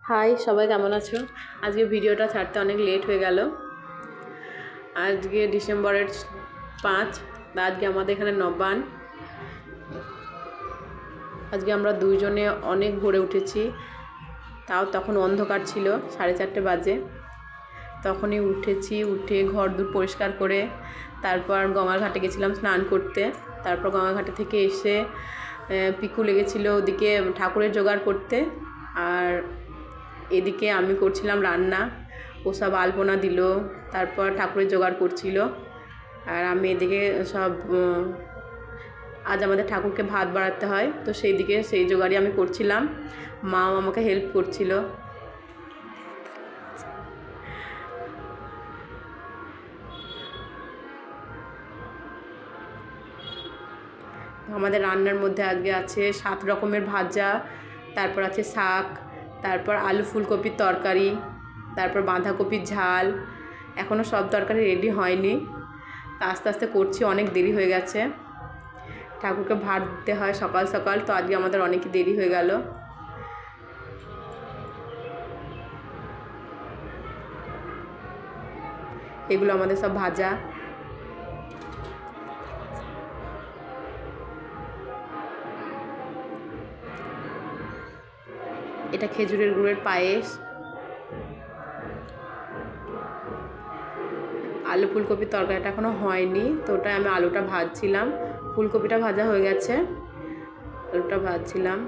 High, সবাই কেমন আছো? আজকে ভিডিওটা ছাড়তে অনেক লেট হয়ে গেল। আজকে ডিসেম্বরের 5। আজকে আমাদের এখানে নবান। আজকে আমরা দুইজনে অনেক ভোরে উঠেছি, তাও তখন অন্ধকার ছিল, 4:30 বাজে। তখনই উঠেছি, উঠে ঘর দূর পরিষ্কার করে তারপর গঙ্গার ঘাটে গেছিলাম স্নান করতে। তারপর গঙ্গার ঘাটে থেকে এসে পিকু লেগেছিল ওদিকে ঠাকুরের জোগাড় করতে, আর এদিকে আমি করছিলাম রান্না। ও সব আলপনা দিল, তারপর ঠাকুরের জোগাড় করছিল, আর আমি এদিকে সব আজ আমাদের ঠাকুরকে ভাত বাড়াতে হয়, তো সেই জোগাড়ই আমি করছিলাম। মাও আমাকে হেল্প করছিল। আমাদের রান্নার মধ্যে আজকে আছে 7 রকমের ভাজা, তারপর আছে শাক, তারপর আলু ফুলকপির তরকারি, তারপর বাঁধাকপির ঝাল। এখনও সব তরকারি রেডি হয়নি, তা আস্তে আস্তে করছি, অনেক দেরি হয়ে গেছে। ঠাকুরকে ভাত দিতে হয় সকাল সকাল, তো আজকে আমাদের অনেকই দেরি হয়ে গেল। এগুলো আমাদের সব ভাজা। এটা খেজুরের গুড়ের পায়েস। আলু ফুলকপির তরকারিটা এখনও হয়নি, তো ওটাই আমি আলুটা ভাজছিলাম। ফুলকপিটা ভাজা হয়ে গেছে, আলুটা ভাজছিলাম।